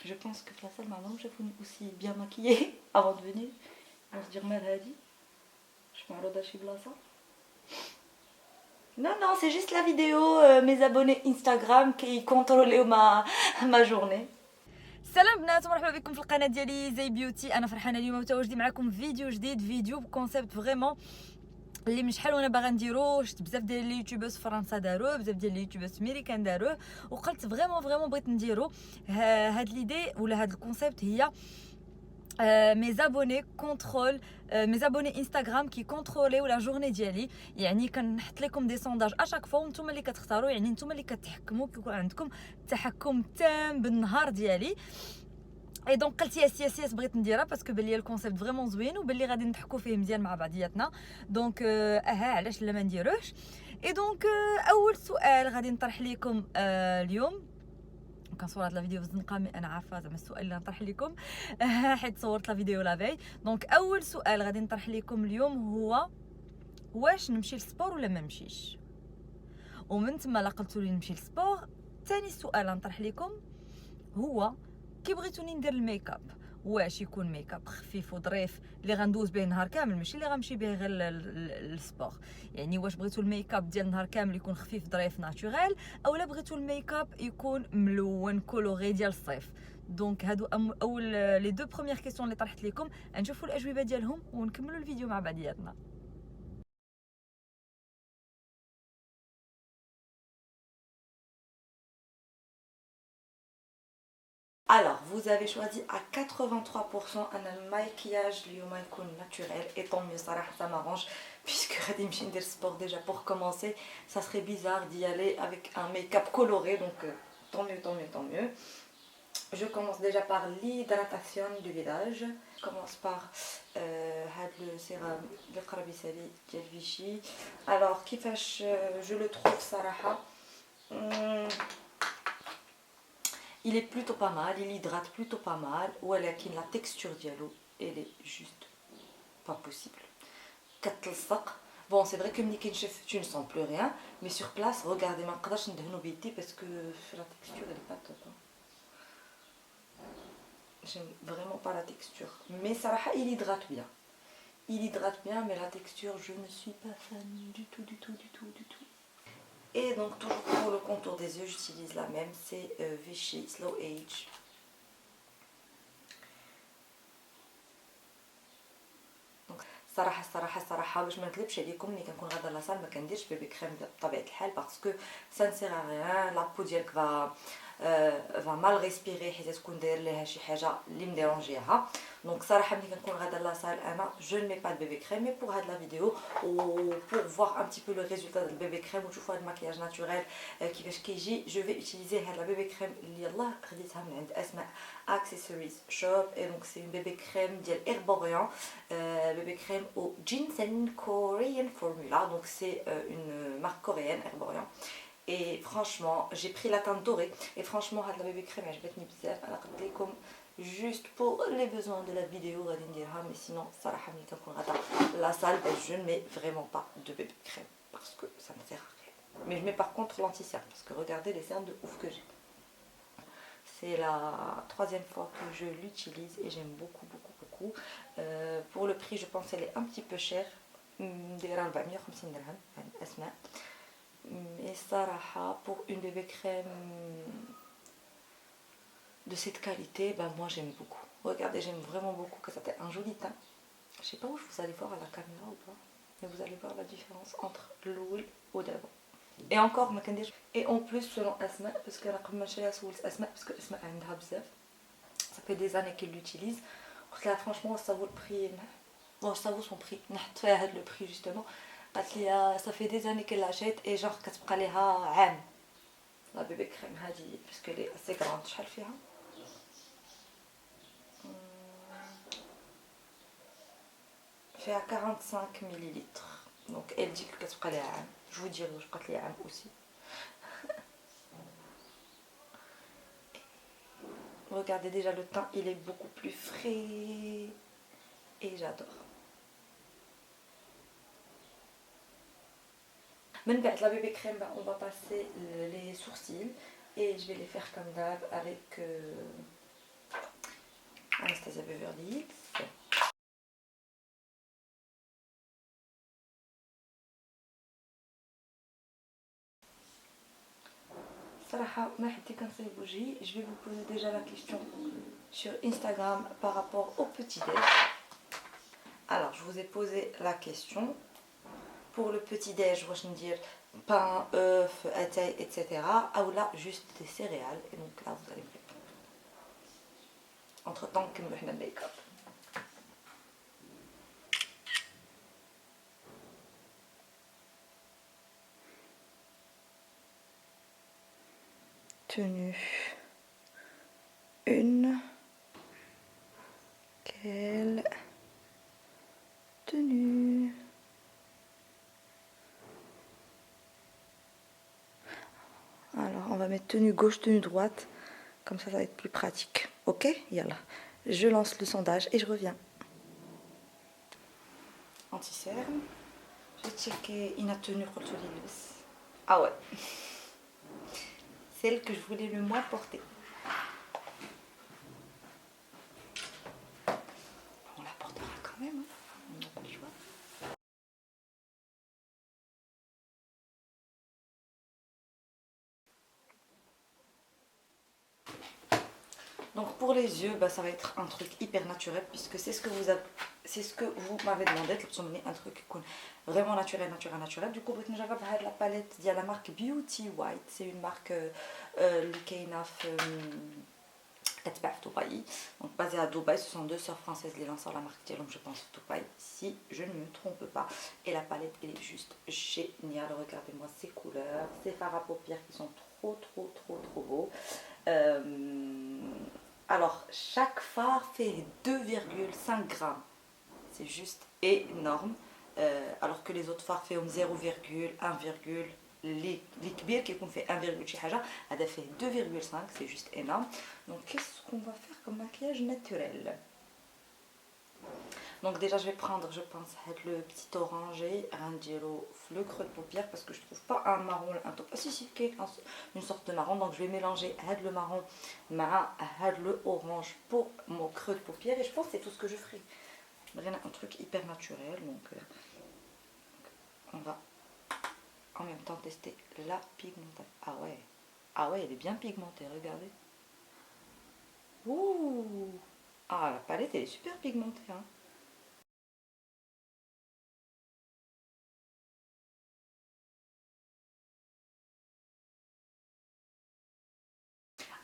Je pense que la salle maintenant, je suis aussi bien maquillée avant de venir. On va se dire Malhadi. Je m'arrête à chez Blassa. Non, non, c'est juste la vidéo, mes abonnés Instagram qui contrôlent ma journée. سلام بنات ومرحبا بكم في القناه ديالي زي بيوتي. انا فرحانه اليوم متواجدين معكم فيديو جديد، فيديو بكونسيبت فريمون اللي من شحال وانا باغا نديرو. شفت بزاف ديال اليوتيوبرز في فرنسا داروه، بزاف ديال اليوتيوبرز امريكان داروه، وقلت فريمون بغيت نديرو هاد ليدي ولا هاد الكونسيبت. هي mes abonnés contrôlent mes abonnés Instagram qui contrôlent la journée ديالي. يعني كنحط لكم دي سونداج اشاك فوا وانتم اللي كتختاروا، يعني نتوما اللي كتحكموا، كيكون عندكم التحكم تام بالنهار ديالي. اي دونك قلت ياس بغيت نديرها باسكو بان ليا الكونسيبت فريمون زوين وباللي غادي نضحكوا فيه مزيان مع بعضياتنا. دونك علاش لا ما نديروش. اي دونك اول سؤال غادي نطرح لكم اليوم. كنصور هاد لا فيديو في الزنقه، مي انا عارفه زعما السؤال اللي غنطرح لكم حيت صورت لا فيديو لافاي. دونك اول سؤال غادي نطرح لكم اليوم هو واش نمشي للسبور ولا ما نمشيش. ومن ثم لا قلتوا لي نمشي للسبور، ثاني سؤال غنطرح لكم هو كي بغيتوني ندير الميك اب، واش يكون ميك اب خفيف وظريف اللي غندوز به النهار كامل، ماشي اللي غنمشي به غير للسبور. يعني واش بغيتو الميك اب ديال النهار كامل يكون خفيف ظريف ناتوريل، اولا بغيتو الميك اب يكون ملون كولوري ديال الصيف. دونك هادو اول لي دو بروميير كيسيون اللي طرحت لكم، نشوفوا الاجوبه ديالهم ونكملوا الفيديو مع بعضياتنا. Alors, vous avez choisi à 83% un maquillage naturel, et tant mieux, ça m'arrange, puisque Radim Shinder Sport, déjà pour commencer, ça serait bizarre d'y aller avec un make-up coloré, donc tant mieux. Je commence déjà par l'hydratation du visage. Je commence par le sérum de Krabisali de Vichy. Alors, kifash, je le trouve Saraha. Il est plutôt pas mal, il hydrate plutôt pas mal. Ou la texture diallo, elle est juste pas possible. Bon, c'est vrai que chef, tu ne sens plus rien, mais sur place, regardez, ma parce que la texture elle est pas top. Hein. J'aime vraiment pas la texture. Mais Sarah, il hydrate bien. Il hydrate bien, mais la texture, je ne suis pas fan du tout. Et donc toujours pour le contour des yeux, j'utilise la même, c'est Vichy Slow Age. Donc صراحة باش ما نكذبش عليكم، ملي كنكون غادا لاصال ما كنديرش بيبي كريم بطبيعة الحال باسكو سا نسير ا ريان. لابو ديالك va mal respirer حيت تكون داير ليها شي حاجه اللي مديرونجيها. دونك صراحه ملي كنكون غادا لاصال انا je ne mets pas de bébé crème. Mais pour هاد la vidéo ou pour voir un petit peu le résultat du bébé crème وتشوفوا هاد الماكياج ناتوريل كيفاش كيجي، je vais utiliser هاد la bébé crème اللي يلاه خديتها من عند اسماء accessories shop. Et donc c'est une bébé crème ديال Herborian, bébé crème au ginseng Korean formula. Donc c'est une marque coréenne, Herborian. Et franchement, j'ai pris la teinte dorée. Et franchement, la bébé crème, je vais te comme juste pour les besoins de la vidéo. Mais sinon, la salle, je ne mets vraiment pas de bébé crème parce que ça ne sert à rien. Mais je mets par contre l'anti-cerne parce que regardez les cernes de ouf que j'ai. C'est la troisième fois que je l'utilise et j'aime beaucoup. Pour le prix, je pense qu'elle est un petit peu chère. Mais Saraha, pour une bébé crème de cette qualité, moi j'aime beaucoup. Regardez, j'aime vraiment beaucoup que ça ait un joli teint. Je sais pas où vous allez voir à la caméra ou pas, mais vous allez voir la différence entre l'huile ou d'avant. Et encore, et en plus, selon Asma, parce que Asma, ça fait des années qu'elle l'utilise. Là, franchement, ça vaut le prix. Bon, ça vaut son prix. Le prix justement. Ça fait des années qu'elle l'achète et genre كتبقى ليها عام. La bébé crème هذه parce qu'elle est assez grande. شحال فيها؟ فيها 45 millilitres. Donc elle dit que كتبقى ليها عام. Je vous dirai واش بقات لي عام aussi. Regardez déjà le teint, il est beaucoup plus frais et j'adore. La bébé crème, on va passer les sourcils et je vais les faire comme d'hab avec Anastasia Beverly Hills. صراحة ما حدي كنصايب وجهي. Je vais vous poser déjà la question sur Instagram par rapport au petit-déj. Alors, je vous ai posé la question. Pour le petit-déj, واش ندير pain, œuf, atay, etc. ou là, juste des céréales. Et donc là, vous allez me répondre. Entre-temps, كنبداو حنا الميك-up. Tenue 1. Quelle tenue? Alors, on va mettre tenue gauche, tenue droite. Comme ça va être plus pratique. Ok? Yalla. Je lance le sondage et je reviens. Anti-cerne. J'ai checké une tenue pour tous les lus. Ah ouais. Celle que je voulais le moins porter. On la portera quand même, hein. On n'a pas le choix. Donc pour les yeux, bah, ça va être un truc hyper naturel puisque c'est ce que vous m'avez demandé, un truc vraiment naturel. Du coup, j'ai la palette de la marque Beauty White. C'est une marque qui est Dubaï. Donc basée à Dubaï, ce sont deux sœurs françaises les lanceurs la marque Dialom, je pense Dubaï, si je ne me trompe pas. Et la palette, elle est juste géniale. Regardez-moi ces couleurs, ces fards à paupières qui sont trop beaux. Alors, chaque fard fait 2,5 grammes. C'est juste énorme. Alors que les autres fards font 0,1, les kbir qui fait 1,1 elle fait 2,5, c'est juste énorme. Donc qu'est-ce qu'on va faire comme maquillage naturel? Donc déjà je vais prendre, je pense, le petit orangé, le creux de paupière parce que je trouve pas un marron, un top, si, une sorte de marron. Donc je vais mélanger le marron avec le orange pour mon creux de paupière et je pense que c'est tout ce que je ferai. Un truc hyper naturel, donc on va en même temps tester la pigmentation. Ah ouais, elle est bien pigmentée, regardez. Ouh. Ah, la palette elle est super pigmentée, hein.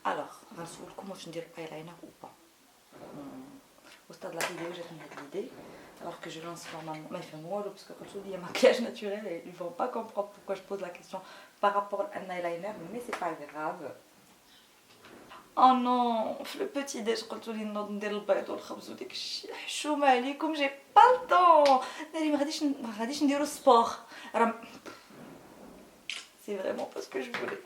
Alors, comment je dire eyeliner ou pas. Au stade de la vidéo, j'ai l'idée. Alors que je lance normalement. Mais il fait moi, parce que quand je dis maquillage naturel, ils ne vont pas comprendre pourquoi je pose la question par rapport à un eyeliner, mais c'est pas grave. Oh non, le petit déj, قلت لي نوض ندير البيض والخبز وديك الشيء حشومه عليكم, j'ai pas le temps. ما غاديش نديرو sport. C'est vraiment pas ce que je voulais.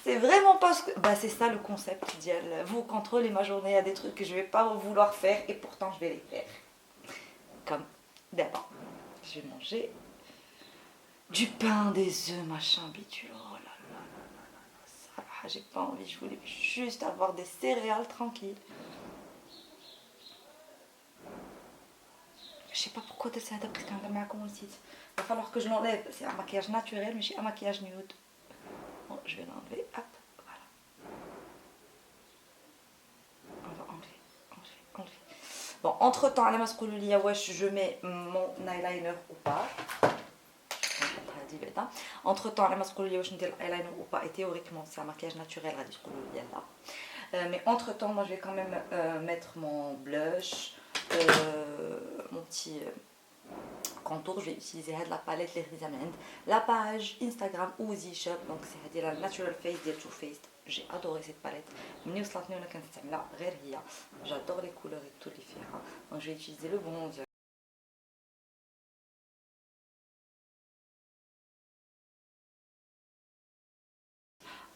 C'est vraiment pas ce que... Bah c'est ça le concept idéal. Vous contrôlez ma journée, il y a des trucs que je vais pas vouloir faire et pourtant je vais les faire. Comme d'abord, je vais manger du pain, des œufs, machin, bidule. Oh là là là là là. Ça, j'ai pas envie, je voulais juste avoir des céréales tranquilles. Je sais pas pourquoi c'est adapté quand même à comme il va falloir que je l'enlève. C'est un maquillage naturel, mais j'ai un maquillage nude. Bon, je vais l'enlever. Hop, voilà. On va enlever. Bon, entre temps, à la masque je mets mon eyeliner ou pas. Entre temps, la masque eyeliner ou pas. Et théoriquement, c'est un maquillage naturel. Mais entre temps, moi je vais quand même mettre mon blush, mon petit contour. Je vais utiliser la palette Les Rizamend, la page Instagram ou Shop. Donc c'est la Natural Face de Too Faced. J'ai adoré cette palette. J'adore les couleurs et tout les faire. Donc je vais utiliser le bronzer.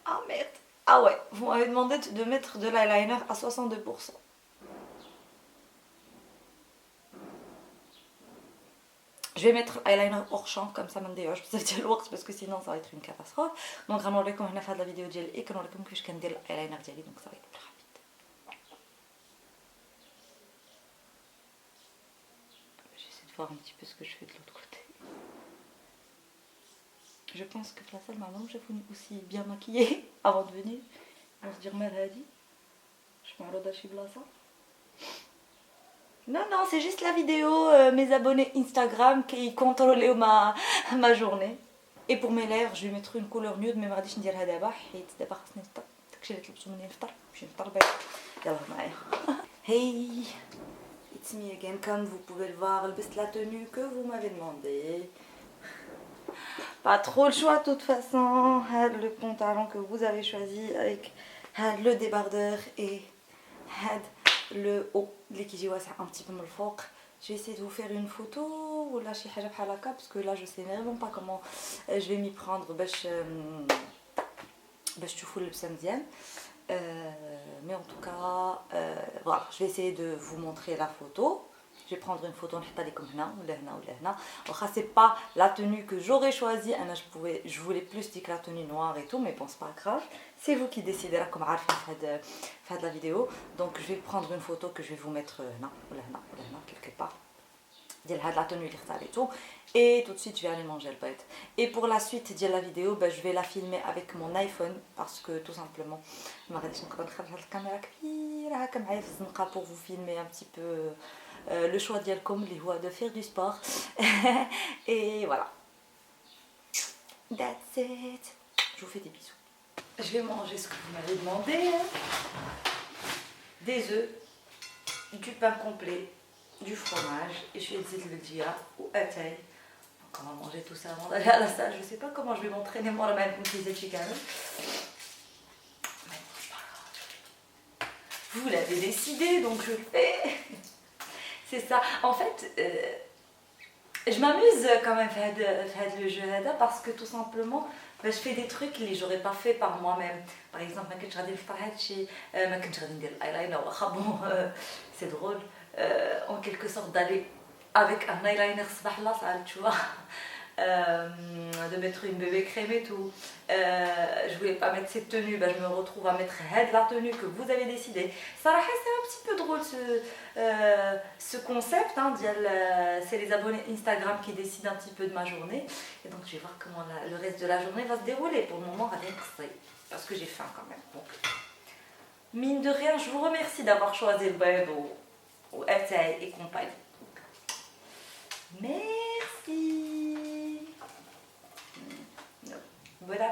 Ah merde. Ah ouais, vous m'avez demandé de mettre de l'eyeliner à 62%. Je vais mettre l'eyeliner hors champ, comme ça m'endéoge بزاف ديال الوقت parce que sinon ça va être une catastrophe. Donc غنوريكم هنا في هذه الفيديو ديالي كنوريكم كيفاش كندير l'eyeliner ديالي, donc ça va être plus rapide. voir un petit peu ce que je fais de l'autre côté. Je pense que la salle maman, j'ai fini aussi bien maquillée avant de venir. On se dit mal hadi. Je m'arrête à chez Blassa. Non, non, c'est juste la vidéo, mes abonnés Instagram qui contrôlent ma journée. Et pour mes lèvres, je vais mettre une couleur nude, mais ما غاديش نديرها دابا حيت دابا خاصني نفطر. داكشي اللي طلبتو مني نفطر، نمشي نفطر بعد. يلاه معايا. Hey, it's me again. Comme vous pouvez le voir, لبست la tenue que vous m'avez demandé. Pas trop le choix de toute façon. Le pantalon que vous avez choisi avec le débardeur et le haut اللي كيجي واسع un petit peu من الفوق. Je vais essayer de vous faire une photo ولا شي حاجه بحال هكا parce que là je sais vraiment pas comment je vais m'y prendre باش تشوفوا اللبسه مزيان. Mais en tout cas voilà, je vais essayer de vous montrer la photo. Je vais prendre une photo نحطها لكم هنا ولا هنا ولا هنا. Enfin, c'est pas la tenue que j'aurais choisie. Je voulais plus dire que la tenue noire et tout, mais bon, c'est pas grave. C'est vous qui décidez là, comme عارفين في هاد la vidéo. Donc je vais prendre une photo que je vais vous mettre هنا ولا هنا ولا هنا quelque part. ديال هاد la tenue اللي اختاريتو et tout. Et tout de suite je vais aller manger le bête. Et pour la suite ديال la vidéo, je vais la filmer avec mon iPhone parce que tout simplement ما غاديش نقدر نخرج هاد الكاميرا كبيره هكا معايا في الزنقه pour vous filmer un petit peu le choix d'Yalcom, les voies de faire du sport. Et voilà. That's it. Je vous fais des bisous. Je vais manger ce que vous m'avez demandé. Des œufs, du pain complet, du fromage, et je fais des dia ou atay. Donc on va manger tout ça avant d'aller à la salle. Je sais pas comment je vais m'entraîner moi la même comme les chicanes. Mais bon, c'est pas grave. Vous l'avez décidé, donc je le fais. C'est ça. En fait, je m'amuse quand même faire le jeu parce que tout simplement, je fais des trucs que j'aurais pas fait par moi-même. Par exemple, ما كنتش غادي نفطر هادشي، ما كنتش غادي ندير الايلاينر واخا bon, c'est drôle en quelque sorte d'aller avec un eyeliner صباح لاصال, tu vois. De mettre une bébé crème et tout. Je voulais pas mettre cette tenue, je me retrouve à mettre la tenue que vous avez décidé. Sarah, c'est un petit peu drôle ce concept, hein, c'est les abonnés Instagram qui décident un petit peu de ma journée. Et donc je vais voir comment le reste de la journée va se dérouler. Pour le moment, rien que parce que j'ai faim quand même. Donc, mine de rien, je vous remercie d'avoir choisi le bain au Atay et compagnie. Merci. Voilà.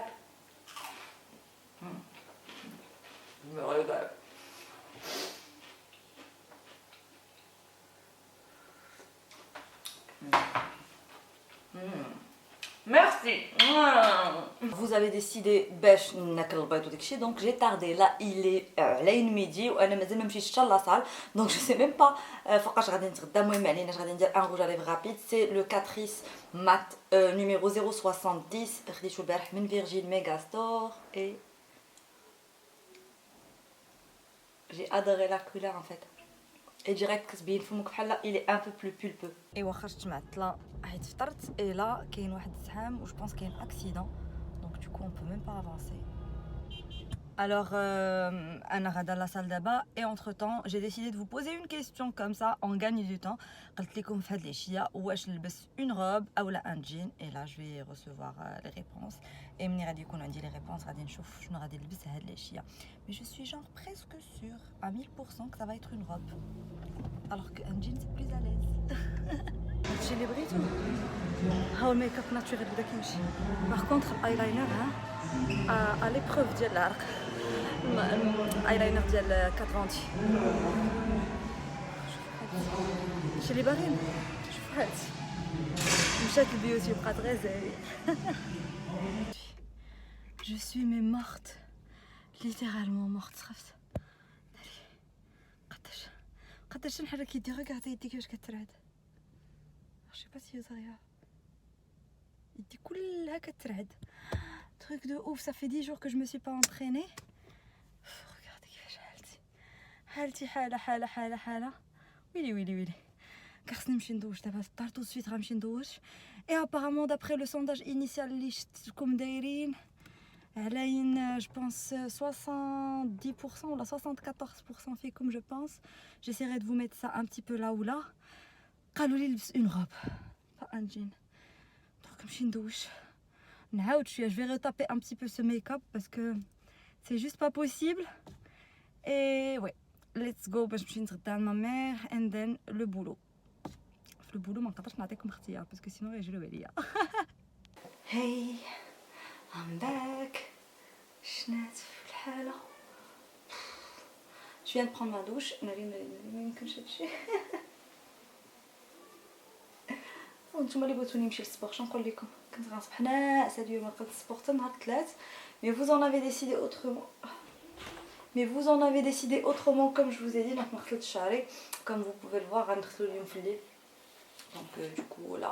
Je me régale. Merci. Vous avez décidé باش ناكل البيض وداكشي, donc j'ai tardé. Là il est لين ميدي وانا مازال ما مشيتش حتى لاصال, donc je sais même pas فوقاش غادي نتغدى. المهم علينا غادي ندير ان روج à lèvres rapide. C'est le Catrice mat numéro 070 خديتو البارح من Virgin Megastore et j'ai adoré la couleur en fait. Et direct كتبين فمك بحال il est un peu plus pulpeux. ايوا خرجت معطله حيت فطرت et là كاين واحد الزحام و je pense كاين accident, donc du coup on peut même pas avancer. Alors انا غادا لا salle d'abord et entre temps j'ai décidé de vous poser une question comme ça on gagne du temps. قلت لكم في هاد العشيه واش نلبس une robe اولا un jean, et là je vais recevoir les réponses. et ملي غادي يكون عندي les réponses غادي نشوف شنو غادي نلبس هاد العشيه. mais je suis genre presque sûre à 1000% que ça va être une robe, alors qu'un jean c'est plus à l'aise. هادشي اللي بغيتو ها هو الميك اب ناتشورال بدا كيمشي. باغ كونطخ الايلاينر ها à l'épreuve ديال العرق, الايلاينر ديال 420. شوف اللي باغيين, شوف هادشي مشات البيوتي بقات غير زاهيه. Je suis mais morte, littéralement morte. خفت قداش نحرك يدي. ريغاردي يدي كيفاش كترعد. Je sais pas si vous arrivez. يدي كلها كترعد. Truc de ouf, ça fait 10 jours que je me suis pas entraînée. Regardez كيفاش حالتي حالة. ويلي خاصني نمشي ندوش دابا في الدار. tout de suite غنمشي ندوش. et apparemment d'après le sondage initial اللي شفتكم دايرين على je pense 70% ou 74% فيكم je pense. j'essaierai de vous mettre ça un petit peu là ou là. قالوا لي لبس اون روب با ان جين. دونك نمشي ندوش نعاود شويه. Je vais retaper un petit peu ce make-up parce que c'est juste pas possible. Et ouais, let's go باش نمشي نتغدى عند ما مير and then le boulot. في البولو ما نقدرش نعطيكم اختيار باسكو سينو يجريو عليا. Hey, I'm back. شنات في الحالة. Je viens de prendre ma douche. ناري ما يمكنش هادشي. نتوما اللي بغيتوني نمشي للسبور شنقول لكم كنت غنصبح ناعسة اليوم لقيت السبور حتى نهار الثلاث. Mais vous en avez décidé autrement. Mais vous en avez décidé autrement comme je vous ai dit. Donc ما غسلتش شعري comme vous pouvez le voir غنغسلو اليوم في الليل. Donc du coup là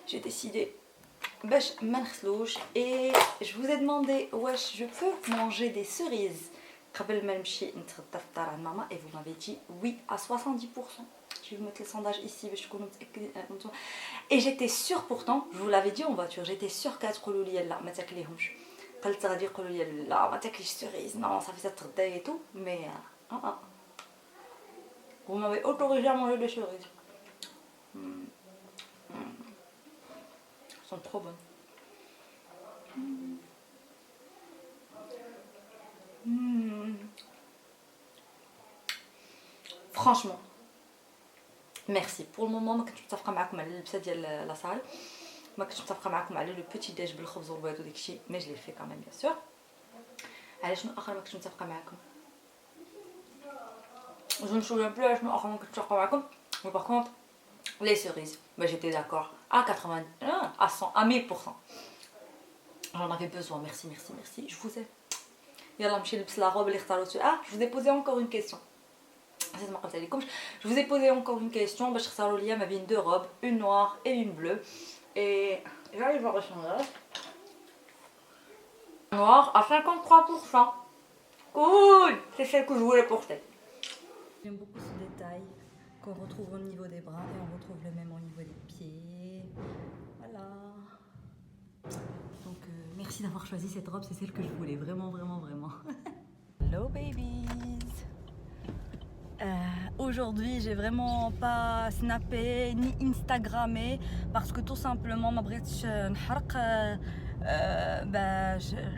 j'ai décidé باش ما نغسلوش. Et je vous ai demandé wesh je peux manger des cerises قبل ما نمشي نتغدى في الدار عند ماما. Et vous m'avez dit oui à 70%. Je vais vous mettre les sondages ici باش تكونوا متاكدين. Et j'étais sûre pourtant, je vous l'avais dit en voiture, j'étais sûre qu'تقولوا لي لا ما تاكليهمش. قلت غادي يقولوا لي لا ما تاكليش سيريز non ça fait ça تغداي et tout mais vous m'avez autorisé à manger des cerises. Elles sont trop bonnes. Franchement merci. pour le moment ما كنتش متفقه معكم على اللبسه ديال لاصال. ما كنتش متفقه معكم على لو بوتي ديج بالخبز والبيض وداك الشيء مي جو لي في كمان بيان سور. على شنو اخر ما كنتش متفقه معكم je ne me souviens plus شنو اخر ما كنتش متفقه معكم. mais par contre les cerises bah j'étais d'accord à 80 à 100 à 1000%. j'en avais besoin. merci merci merci je vous aime. يلا نمشي نلبس لا روب اللي اختاريتوها. je vous ai posé encore une question. Je vous ai posé encore une question. باش تختاروا ليا ما بين deux robes, une noire et une bleue. Et j'arrive voir le sondage. Noir à 53%. Cool. C'est celle que je voulais porter. J'aime beaucoup ce détail qu'on retrouve au niveau des bras et on retrouve le même au niveau des pieds. Voilà. Donc merci d'avoir choisi cette robe, c'est celle que je voulais vraiment vraiment vraiment. Hello babies. Aujourd'hui j'ai vraiment pas snappé ni instagrammé parce que tout simplement ما بغيتش نحرق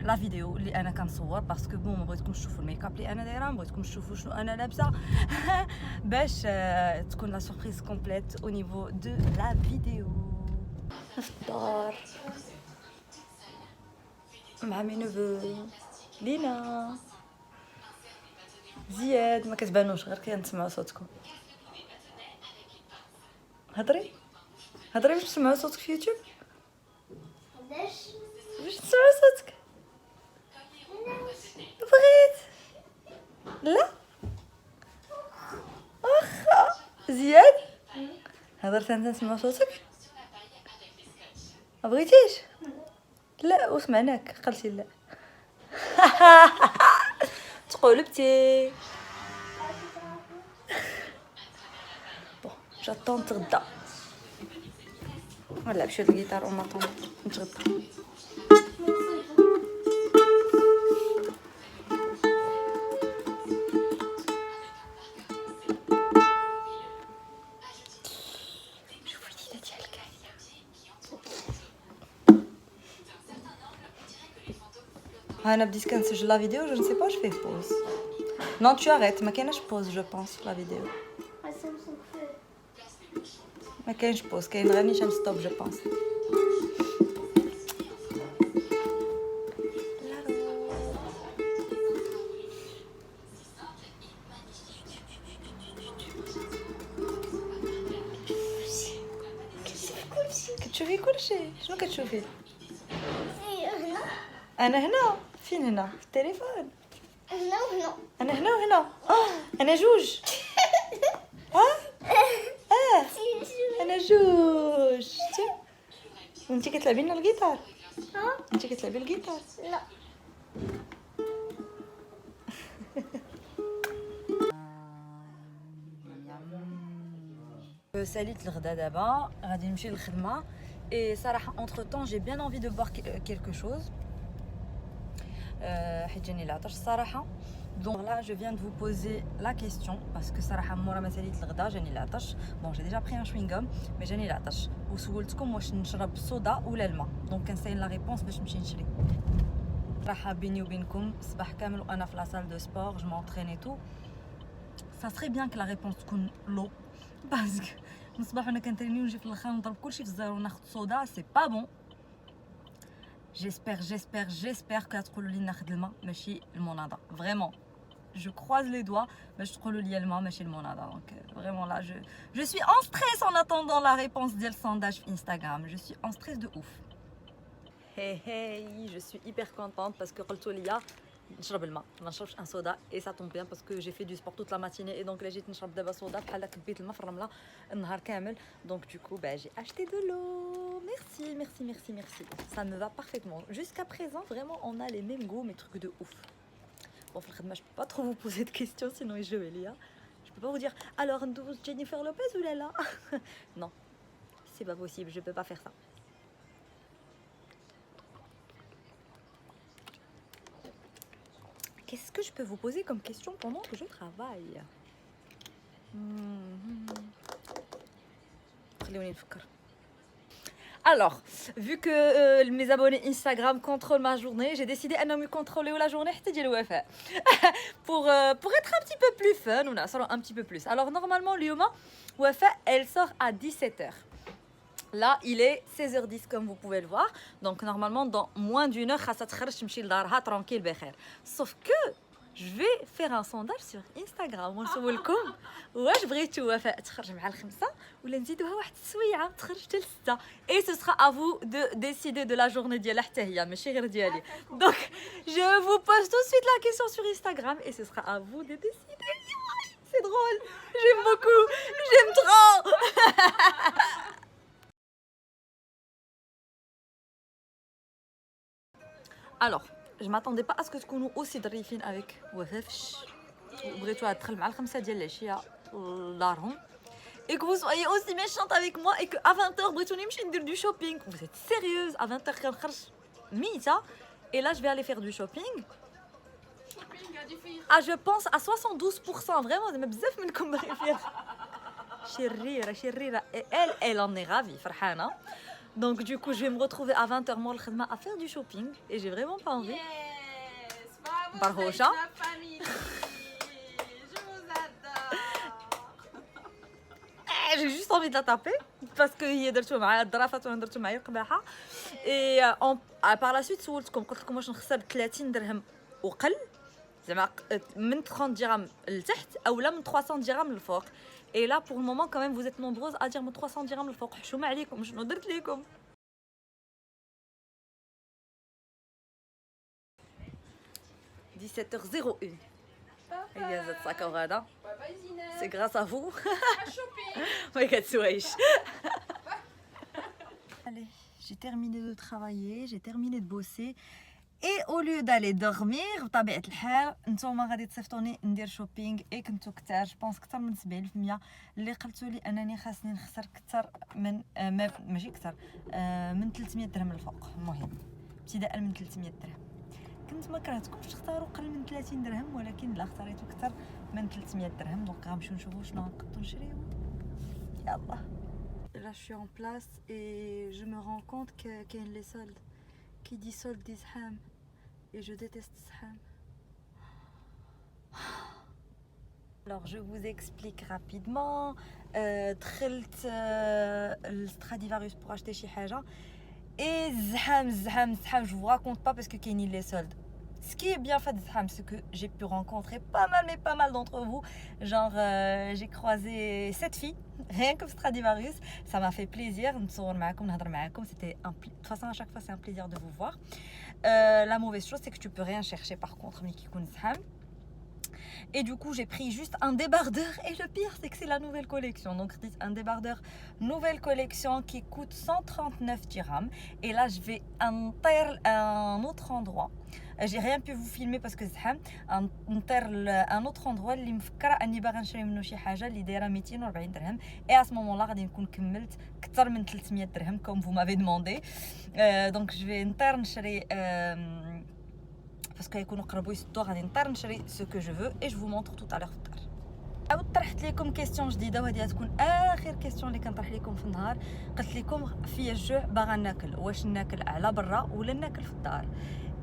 لا فيديو اللي انا كنصور باسكو بون ما بغيتكمش تشوفوا الميك اب اللي انا دايره. ما بغيتكمش تشوفوا شنو انا لابسه باش تكون لا سوربريز كومبليت au niveau de la vidéo. في الدار مع مي نوفو لينا زياد. ما كتبانوش غير كنسمعوا صوتكم. هضري باش تسمعوا صوتك في يوتيوب. باش تسمعوا صوتك بغيت لا واخا زياد هضرت انت نسمع صوتك ما بغيتيش لا وسمعناك قلتي لا. تقولبتي. بون جاتون تغدا نلعب شويه الجيتار اون طون نتغدى. انا بديت كنسجل لا فيديو جو نسي با جو فيه بوز. Non, tu arrêtes. ما كايناش pause je pense la vidéo. ما كاينش pause. كاين غير نيشان ستوب je pense. كتشوفي كلشي. شنو كتشوفي؟ انا هنا. فين هنا؟ في التليفون. هنا وهنا. انا هنا وهنا. انا جوج. انا جوج. شتي وانتي كتلعبي لنا الجيتار. انتي كتلعبي الجيتار. لا. ساليت الغدا دابا غادي نمشي للخدمه. et صراحه entre temps j'ai bien envie de boire quelque chose حيت جاني العطش الصراحه. Donc là, je viens de vous poser la question parce que صراحة مورا ما ساليت الغدا جاني العطش. Bon, j'ai déjà pris un chewing gum, mais جاني العطش. وسولتكم واش نشرب الصودا ولا الماء. Donc كنساين لا ريبونس باش نمشي نشري. صراحة بيني وبينكم صباح كامل وانا في لا salle de sport, je m'entraîne et tout. Ça serait bien que la réponse تكون l'eau parce que من الصباح وانا كنتريني ونجي في الاخر نضرب كلشي في الزيرو وناخذ صودا, c'est pas bon. J'espère que تقولوا لي ناخذ الماء ماشي المونادا. Vraiment. Je croise les doigts, mais je trouve le lièlement, mais chez le monada. Donc vraiment là, je suis en stress en attendant la réponse du sondage Instagram. Je suis en stress de ouf. Hey, je suis hyper contente parce que Qaltoulia, نشرب الماء, ما نشربش un soda et ça tombe bien parce que j'ai fait du sport toute la matinée et donc là j'ai نشرب دابا soda بحال كبيت الماء في الرمله النهار كامل. Donc du coup, j'ai acheté de l'eau. Merci. Ça me va parfaitement. Jusqu'à présent, vraiment, on a les mêmes goûts, mais trucs de ouf. Bon, je peux pas trop vous poser de questions, sinon je vais lire. Je peux pas vous dire, alors, Jennifer Lopez ou Lala? Non, c'est pas possible, je peux pas faire ça. Qu'est-ce que je peux vous poser comme question pendant que je travaille? Alors, vu que mes abonnés Instagram contrôlent ma journée, j'ai décidé à me contrôler la journée pour être un petit peu plus fun, ou un petit peu plus. Alors normalement, Lyoma, Wafa, elle sort à 17h. Là, il est 16h10 comme vous pouvez le voir. Donc normalement, dans moins d'une heure, tranquille. Sauf que je vais faire un sondage sur Instagram. واش بغيتو وفاء تخرج مع الخمسة ولا نزيدوها واحد السويعة تخرج حتى لستة. Et ce sera à vous de décider de la journée ديالها حتى هي ماشي غير ديالي. Donc je vous pose tout de suite la question sur Instagram et ce sera à vous de décider. C'est drôle, j'aime beaucoup, j'aime trop. Alors, je m'attendais pas à ce que تكونوا aussi ظريفين avec وفاء وبغيتوها تدخل مع الخمسة ديال العشية لدارهم et que vous soyez aussi méchante avec moi et que à 20h بغيتوني نمشي ندير du shopping. Vous êtes sérieuse? À 20h كنخرج ميتة et là je vais aller faire du shopping. Ah, je pense à 72%. Vraiment, زعما بزاف منكم باغي فيها. شريرة. Et elle en est ravie, فرحانة. Donc du coup, je vais me retrouver à 20h مور الخدمة à faire du shopping et j'ai vraiment pas envie. Yes, Barhocha. J'ai juste envie de la taper parce que هي درتو معايا الظرافات وانا درتو معايا القباحه. Et par la suite سولتكم قلت لكم واش نخسر 30 درهم وقل زعما من 30 درهم لتحت اولا من 300 درهم للفوق. Et là pour le moment quand même vous êtes nombreuses à dire من 300 درهم للفوق. حشومه عليكم شنو درت لكم؟ 17h01. C'est grâce à vous. Allez, j'ai terminé de travailler, j'ai terminé de bosser. Et au lieu d'aller dormir, بطبيعة الحال نتوما غادي تصيفطوني ندير شوبينغ اي كنتو كثار جوبونس كثر من 70% اللي قلتوا لي انني خاصني نخسر كثر من ماشي كثر من 300 درهم الفوق. المهم ابتداء من 300 درهم. كنت ما كرهتكمش تختاروا قل من 30 درهم ولكن لا اختاريتو كثر من 300 درهم. دونك غنمشيو نشوفوا شنو نقدروا نشريو. يلا. Là je suis en place et je me rends compte qu'il y a les soldes. Qui dit solde dit zham. Et je déteste zham. Alors je vous explique rapidement. دخلت Stradivarius pour acheter شي حاجة. Et zham, je vous raconte pas parce que Kenny les soldes. Ce qui est bien fait de Zham, c'est que j'ai pu rencontrer pas mal d'entre vous. Genre, j'ai croisé 7 filles, rien que Stradivarius. Ça m'a fait plaisir. C'était de toute façon, à chaque fois, c'est un plaisir de vous voir. La mauvaise chose, c'est que tu peux rien chercher par contre, mais qui connaît Zham. Et du coup, j'ai pris juste un débardeur. Et le pire, c'est que c'est la nouvelle collection. Donc, un débardeur nouvelle collection qui coûte 139 dirhams. Et là, je vais à un autre endroit. J'ai rien pu vous filmer parce que زحام. Un autre endroit اللي مفكره اني باغا نشري منه شي حاجه اللي دايره 240 درهم. Et à ce moment-là, غادي نكون كملت اكثر من 300 درهم comme vous m'avez demandé. Donc, je vais نطير نشري باسكو يكونوا قربوا يسدوا غادي نضطر نشري سو كو جو فو اي جو مونطر توت الوغ في الدار. عاود طرحت لكم كيسيون جديده وهذه تكون اخر كيسيون اللي كنطرح لكم في النهار. قلت لكم فيا الجوع باغا ناكل، واش ناكل على برا ولا ناكل في الدار؟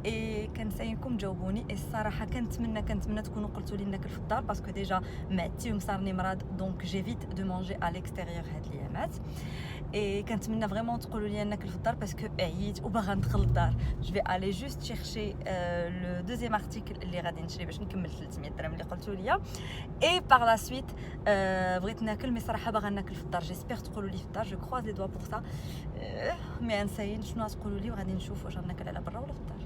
اي كنساينكم تجاوبوني. الصراحه كنتمنى تكونوا قلتوا لي ناكل في الدار باسكو ديجا معدتي ومصارني مرض دونك جيفيت دو مانجي على ليكستيريور هاد الايامات. اي كنتمنى فريمون تقولوا لي ناكل في الدار باسكو عييت وباغا ندخل للدار. جو في الي جوست شيرشي لو دوزيام ارتيكل اللي غادي نشري باش نكمل 300 درهم اللي قلتوا لي. اي باغ لا سويت بغيت ناكل مي صراحه باغا ناكل في الدار. جيسبر تقولوا لي في الدار، جو كروز لي دوا بور سا. مي نساين شنو تقولوا لي وغادي نشوف واش غناكل على برا ولا في الدار.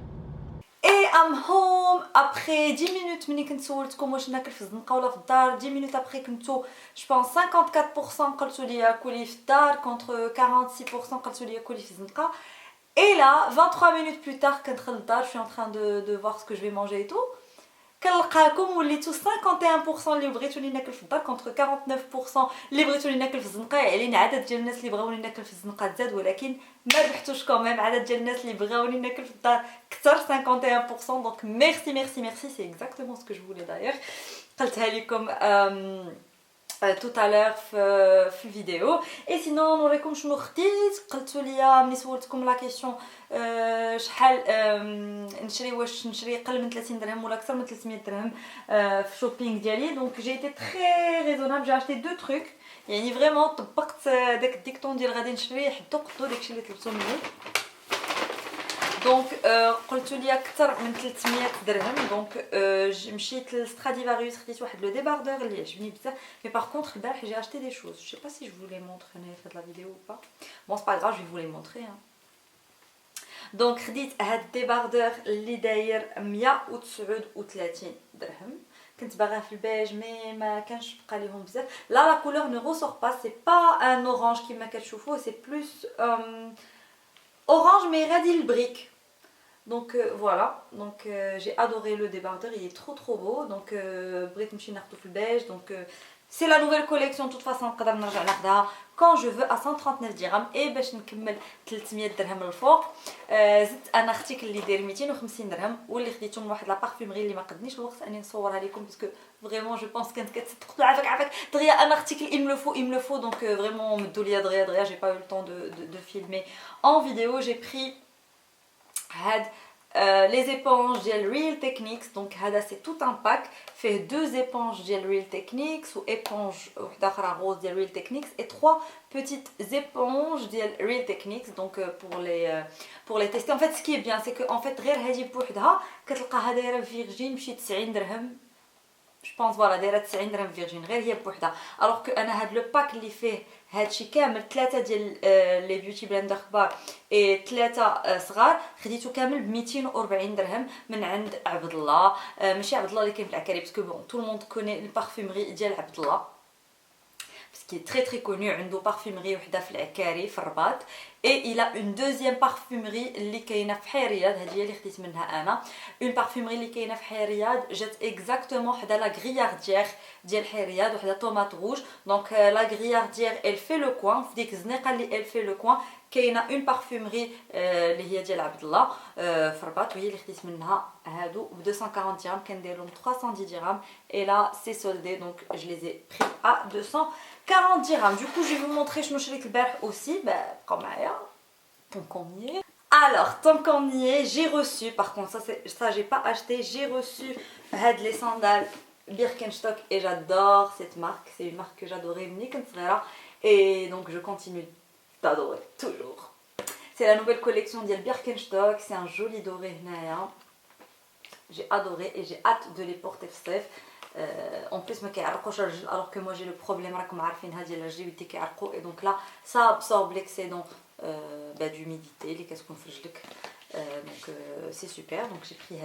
Et I'm home après 10 minutes ملي كنت سولتكم واش ناكل في الزنقه ولا في الدار. 10 minutes après كنتو جو بونس 54% قلتوا لي كولي في الدار كونتر 46% قلتوا لي كولي في الزنقه. Et là 23 minutes plus tard كندخل للدار je suis en train de voir ce que je vais manger et tout. كنلقاكم وليتو 51% اللي بغيتوني ناكل في الدار كونتر 49% اللي بغيتوني ناكل في الزنقه. يعني عدد ديال الناس اللي بغاوني ناكل في الزنقه تزاد، ولكن ما ربحتوش كوميم. عدد ديال الناس اللي بغاوني ناكل في الدار كثر 51%. دونك ميرسي ميرسي ميرسي. سي اكزاكتومون سكو جو فولي دايوغ. قلتها لكم tout à l'heure في الفيديو. اي سينون نوريكم شنو خديت. قلتوا لي ملي سولتكم لا كيسيون شحال نشري، واش نشري اقل من 30 درهم ولا اكثر من 300 درهم في شوبينغ ديالي. دونك جي ايتي تري ريزونابل. جي اشتي دو تروك يعني فريمون طبقت داك الديكتون ديال غادي نشري حدو قدو داكشي اللي طلبتو مني. دونك قلتوا لي اكثر من 300 درهم. دونك مشيت لستراديفاريوس خديت واحد لو ديباردور اللي عجبني بزاف. مي باغ كونطخ البارح جي اشتي دي شوز جو سي با سي جو فو لي مونطر هنايا في هاد لا فيديو ou pas. Bon c'est pas grave, je vais vous les montrer hein. دونك خديت هاد الديباردور اللي داير 139 درهم. كنت باغا في البيج مي ما كانش بقى ليهم بزاف. لا كولور نو ريسور با، سي با ان اورانج كيما كتشوفوا، سي بلوس orange mais radis le brick. Donc voilà, donc j'ai adoré le débardeur, il est trop beau. Donc بغيت نمشي ناخذو في البيج. Donc c'est la nouvelle collection. De toute façon نقدر نرجع ناخذها quand je veux à 139 dirhams. et باش نكمل 300 درهم الفوق زدت انا ارتيكل اللي داير 250 درهم واللي خديته من واحد لا بارفومري اللي ما قدنيش الوقت اني نصورها لكم باسكو فريمون جو بونس كانت كتقتل عافاك دغيا ان ارتيكل il me le faut. Donc vraiment مدوا ليا دغيا j'ai pas eu le temps de filmer en vidéo. J'ai pris هاد les éponges ديال Real Techniques. donc هذا c'est tout un pack fait 2 éponges ديال Real Techniques ou éponge وحده اخرى rose ديال Real Techniques et 3 petites éponges ديال Real Techniques. donc pour les tester. en fait ce qui est bien c'est que en fait غير هذه بوحدها كتلقاها دايره فيرجين بشي 90 درهم. جو بونس فوالا دايره 90 درهم فيرجين غير هي بوحدها. الوغ كو انا هاد لو باك اللي فيه هادشي كامل 3 ديال لي بيوتي بلندر كبار اي 3 صغار خديتو كامل ب 240 درهم من عند عبد الله. ماشي عبد الله اللي كاين في العكاري باسكو بون تو الموند كوني البارفومري ديال عبد الله qui est très connu. عنده parfumerie وحده في العكاري في الرباط. et il a une deuxième parfumerie اللي كاينه في حي رياض. هذه هي اللي خديت منها انا. une parfumerie اللي كاينه في حي رياض جات اكزاكتومون حدا لا غريارديير ديال حي رياض وحده طوماط روج. دونك لا غريارديير elle fait le coin في ديك الزنيقه اللي elle fait le coin كاينه une parfumerie اللي هي ديال عبد الله في الرباط وهي اللي خديت منها هادو ب 240 درهم. كندير لهم 310 درهم et là c'est soldé donc je les ai pris à 240 dirhams. Du coup je vais vous montrer شنو شريت البارح aussi. بقاو معايا tant qu'on y est. Alors tant qu'on y est, j'ai reçu, par contre ça j'ai pas acheté, j'ai reçu هاد les sandales Birkenstock et j'adore cette marque. C'est une marque que j'adorais ملي كنت صغيره et donc je continue d'adorer toujours. C'est la nouvelle collection ديال Birkenstock, c'est un joli doré هنايا. J'ai adoré et j'ai hâte de les porter في الصيف. en plus ما كيعرقوش الرجل alors que moi j'ai le problème راكم عارفينها ديال الرجل ودي كيعرقوا et donc là ça absorbe l'excédent d'humidité اللي كتكون في رجلك. donc c'est super. donc j'ai pris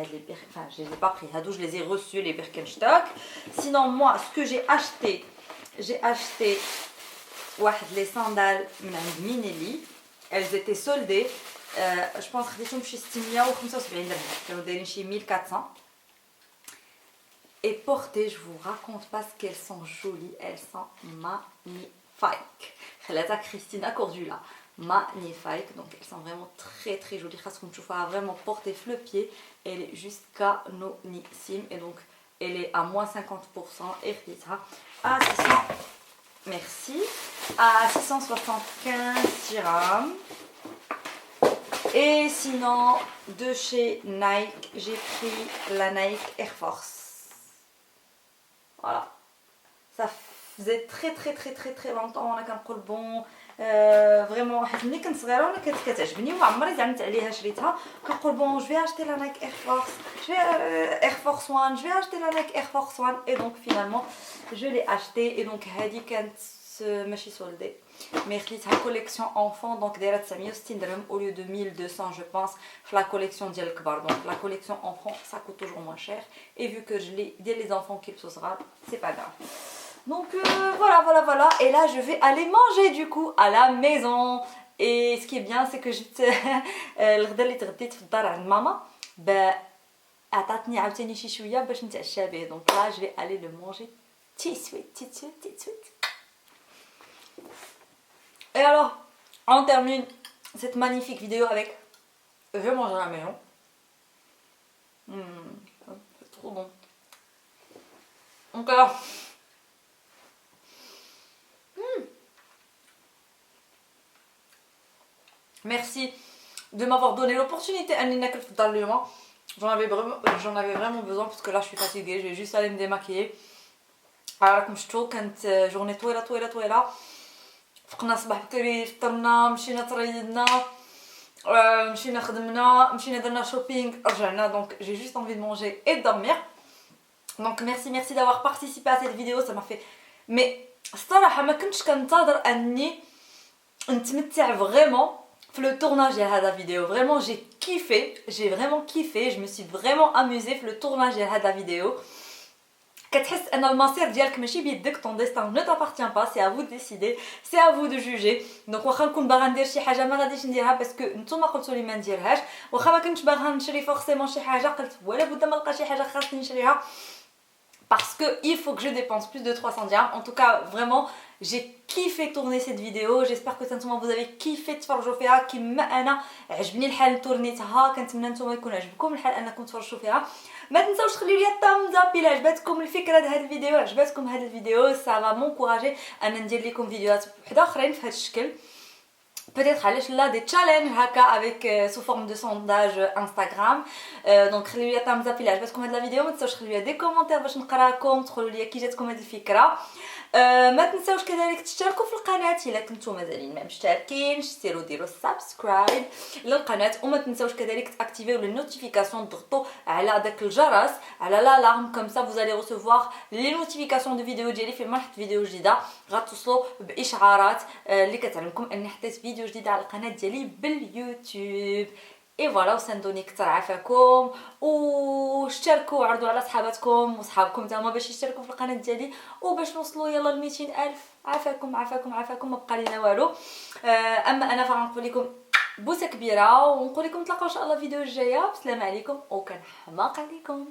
enfin je les ai pas pris هادو, je les ai reçus les Birkenstock. Sinon moi ce que j'ai acheté واحد les sandales من عند مينيلي. elles étaient soldées. je pense خديتهم بشي 675 درهم كانوا دايرين شي 1400. et portées, je vous raconte pas ce qu'elles sont jolies, elles sont magnifiques. خلاتها كريستينا كوردولا magnifique. donc elles sont vraiment très jolies. خاصكم تشوفوها vraiment portées في le pied. elle est juste canonissime et donc elle est à moins 50% et à 600, merci, à 675 dirhams. Et sinon, de chez Nike, j'ai pris la Nike Air Force. Voilà. Ça faisait très longtemps وانا كنقول بون فريمون حيت ملي كنت صغيره وانا كانت كتعجبني وعمري زعمت عليها شريتها كنقول بون جو اشتي لا نايك اير فورس جو اير فورس 1 جو اشتي لا نايك اير فورس 1 et donc finalement je l'ai acheté et donc هذه كانت ماشي سولدي مي خديتها كوليكسيون enfant donc دايره 960 درهم au lieu de 1200 je pense في la collection ديال الكبار donc la collection enfant ça coûte toujours moins cher et vu que je l'ai ديال les enfants qui le صغار c'est pas grave. Donc voilà. Et là, je vais aller manger du coup à la maison. Et ce qui est bien, c'est que الغدا اللي تغديت في الدار عند ماما عطاتني عاوتاني شي شويه باش نتعشى به. Donc là, je vais aller le manger tout de suite. Et alors, on termine cette magnifique vidéo avec je mange à la maison. C'est trop bon. Donc alors merci de m'avoir donné l'opportunité j'en avais vraiment besoin parce que là je suis fatiguée, je vais juste aller me démaquiller. Alors comme je trouve quand journée طويلة فقنا صباح بكري فطرنا مشينا تريدنا مشينا خدمنا مشينا درنا شوبينغ رجعنا donc j'ai juste envie de manger et de dormir. Donc merci d'avoir participé à cette vidéo, ça m'a fait mais الصراحة ما كنتش كنتظر اني نتمتع vraiment في le tournage de هذا vidéo. Vraiment j'ai vraiment kiffé, je me suis vraiment amusée في le tournage de هذا vidéo. كتحس ان المصير ديالك ماشي بيدك, ton destin ne t'appartient pas, c'est à vous de décider, c'est à vous de juger. Donc واخا نكون باغا ندير شي حاجه ما غاديش نديرها باسكو نتوما قلتوا لي ما نديرهاش, واخا ما كنتش باغا نشري فورسيمون شي حاجه قلت ولا بد ما نلقى شي حاجه خاصني نشريها parce que il faut que je dépense plus de 300 dirhams. En tout cas, vraiment, j'ai kiffé tourner cette vidéo. J'espère que vous avez kiffé تفرجوا فيها كيما انا عجبني الحال تورنيتها. كنتمنى نتوما يكون عجبكم الحال انكم تفرجوا فيها. ما تنساوش تخليو لي thumbs up الى عجبتكم الفكره ديال هذا الفيديو, عجبتكم هذا الفيديو ça va m'encourager انا ندير لكم فيديوهات وحده اخرين في هذا الشكل. Peut-être علاش لا des challenges هكا avec sous forme de sondage Instagram. Donc خليو لي thumbs up الى عجبتكم هذه الفيديو. ما تنساوش تخليو لي دي كومونتير باش نقراكم, تقولوا لي كي جاتكم هذه الفكره. ما تنساوش كذلك تشتركوا في القناه الا كنتو مازالين ما مشتركينش, سيروا ديروا سبسكرايب للقناه. وما تنساوش كذلك تاكتيفيو لي نوتيفيكاسيون, تضغطوا على داك الجرس على لالارم كم سا vous allez recevoir les notifications de vidéos ديالي في ما نحط فيديو جديده غتوصلوا باشعارات اللي كتعلمكم اني حطيت فيديو جديد على القناه ديالي باليوتيوب. اي فوالا, وساندوني كثر عافاكم واشتركوا وعرضوا على صحاباتكم وصحابكم تما باش يشتركوا في القناه ديالي وباش نوصلوا يلا ل 200,000. عافاكم ما بقى لينا والو. اما انا فغنقول لكم بوسه كبيره ونقول لكم نتلاقاو ان شاء الله الفيديو الجايه. بسلام عليكم وكنحماق عليكم.